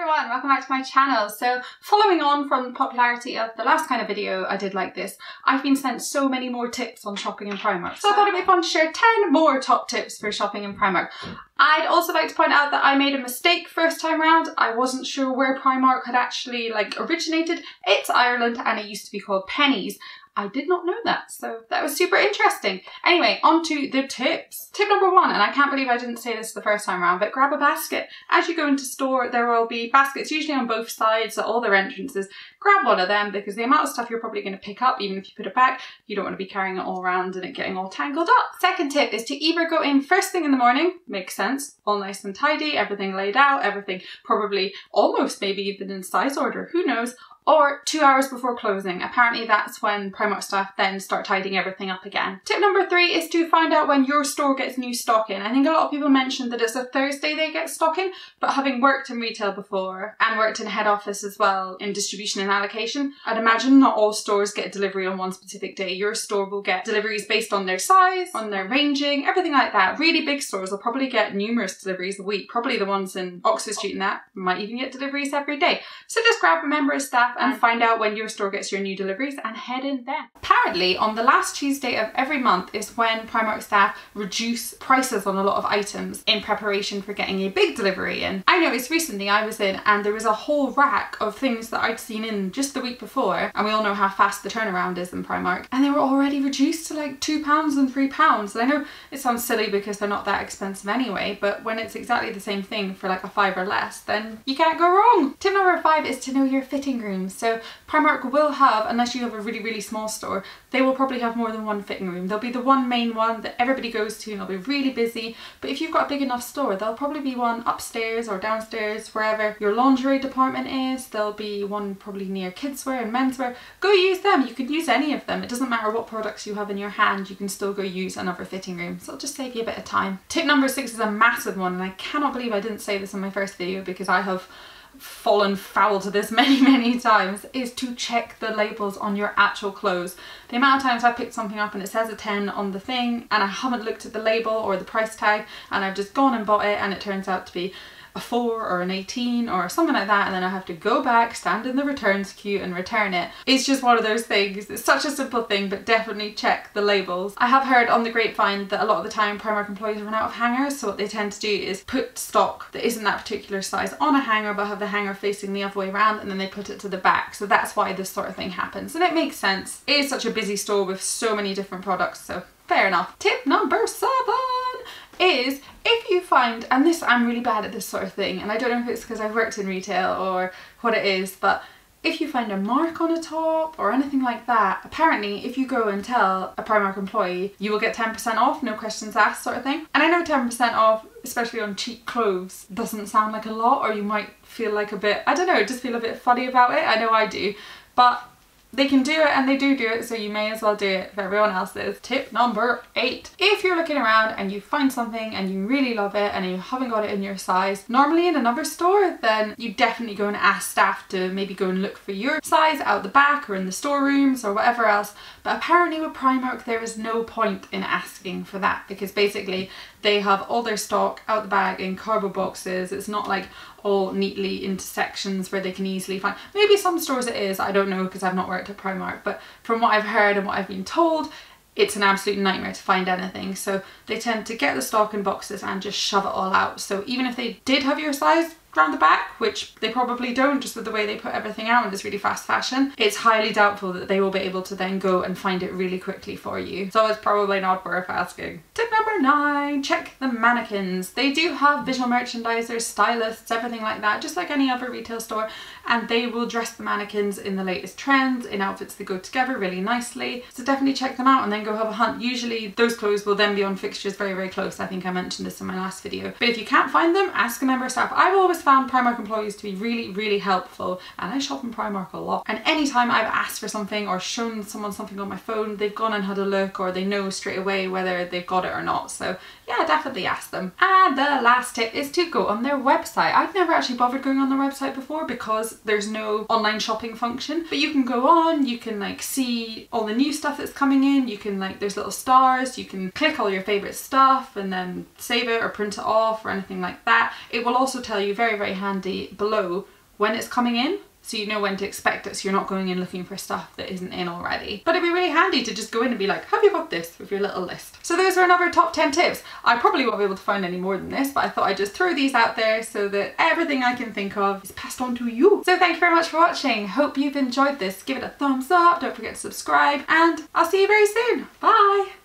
everyone, welcome back to my channel. So following on from the popularity of the last kind of video I did like this, I've been sent so many more tips on shopping in Primark. So I thought it'd be fun to share 10 more top tips for shopping in Primark. I'd also like to point out that I made a mistake first time round. I wasn't sure where Primark had actually originated. It's Ireland and it used to be called Pennies. I did not know that, so that was super interesting. Anyway, on to the tips. Tip number 1, and I can't believe I didn't say this the first time around, but grab a basket. As you go into store, there will be baskets, usually on both sides at all their entrances. Grab one of them because the amount of stuff you're probably going to pick up, even if you put it back, you don't want to be carrying it all around and it getting all tangled up. Second tip is to either go in first thing in the morning, makes sense, all nice and tidy, everything laid out, everything probably almost maybe even in size order, who knows, or 2 hours before closing. Apparently that's when Primark staff then start tidying everything up again. Tip number 3 is to find out when your store gets new stock in. I think a lot of people mentioned that it's a Thursday they get stock in, but having worked in retail before and worked in head office as well in distribution and allocation, I'd imagine not all stores get delivery on one specific day. Your store will get deliveries based on their size, on their ranging, everything like that. Really big stores will probably get numerous deliveries a week. Probably the ones in Oxford Street and that might even get deliveries every day. So just grab a member of staff and find out when your store gets your new deliveries and head in then. Apparently on the last Tuesday of every month is when Primark staff reduce prices on a lot of items in preparation for getting a big delivery in. I noticed recently I was in and there was a whole rack of things that I'd seen in just the week before, and we all know how fast the turnaround is in Primark, and they were already reduced to like £2 and £3. And I know it sounds silly because they're not that expensive anyway, but when it's exactly the same thing for like a £5 or less, then you can't go wrong. Tip number 5 is to know your fitting rooms. So Primark will have, unless you have a really small store, they will probably have more than one fitting room. There'll be the one main one that everybody goes to and it'll be really busy, but if you've got a big enough store, there'll probably be one upstairs or downstairs, wherever your lingerie department is. There'll be one probably near kidswear and menswear. Go use them. You can use any of them. It doesn't matter what products you have in your hand, you can still go use another fitting room. So it'll just save you a bit of time. Tip number 6 is a massive one, and I cannot believe I didn't say this in my first video because I have fallen foul to this many times, is to check the labels on your actual clothes. The amount of times I picked something up and it says a 10 on the thing and I haven't looked at the label or the price tag and I've just gone and bought it and it turns out to be a 4 or an 18 or something like that, and then I have to go back, stand in the returns queue and return it. It's just one of those things. It's such a simple thing, but definitely check the labels. I have heard on the grapevine that a lot of the time Primark employees run out of hangers, so what they tend to do is put stock that isn't that particular size on a hanger but have the hanger facing the other way around, and then they put it to the back. So that's why this sort of thing happens, and it makes sense. It is such a busy store with so many different products, so fair enough. Tip number 7 is, if you find, and this, I'm really bad at this sort of thing, and I don't know if it's because I've worked in retail or what it is, but if you find a mark on a top or anything like that, apparently if you go and tell a Primark employee, you will get 10% off, no questions asked sort of thing. And I know 10% off, especially on cheap clothes, doesn't sound like a lot, or you might feel like a bit, I don't know, just feel a bit funny about it. I know I do, but they can do it and they do it, so you may as well do it if everyone else is. Tip number 8. If you're looking around and you find something and you really love it and you haven't got it in your size, normally in another store, then you definitely go and ask staff to maybe go and look for your size out the back or in the storerooms or whatever else. But apparently with Primark there is no point in asking for that, because basically they have all their stock out the bag in cardboard boxes. It's not like all neatly into sections where they can easily find. Maybe some stores it is, I don't know because I've not worked at Primark, but from what I've heard and what I've been told, it's an absolute nightmare to find anything. So they tend to get the stock in boxes and just shove it all out. So even if they did have your size round the back, which they probably don't just with the way they put everything out in this really fast fashion, it's highly doubtful that they will be able to then go and find it really quickly for you. So it's probably not worth asking. Tip number 9, check the mannequins. They do have visual merchandisers, stylists, everything like that, just like any other retail store, and they will dress the mannequins in the latest trends, in outfits that go together really nicely. So definitely check them out and then go have a hunt. Usually those clothes will then be on fixtures very close. I think I mentioned this in my last video. But if you can't find them, ask a member of staff. I've always found Primark employees to be really helpful, and I shop in Primark a lot, and anytime I've asked for something or shown someone something on my phone, they've gone and had a look, or they know straight away whether they've got it or not. not. So yeah, definitely ask them. And the last tip is to go on their website. I'd never actually bothered going on their website before because there's no online shopping function, but you can go on, you can like see all the new stuff that's coming in, you can like, there's little stars, you can click all your favorite stuff and then save it or print it off or anything like that. It will also tell you very, very handy below when it's coming in, so you know when to expect it, so you're not going in looking for stuff that isn't in already. But it'd be really handy to just go in and be like, have you got this, with your little list. So those are another top 10 tips. I probably won't be able to find any more than this, but I thought I'd just throw these out there so that everything I can think of is passed on to you. So thank you very much for watching. Hope you've enjoyed this. Give it a thumbs up, don't forget to subscribe, and I'll see you very soon. Bye!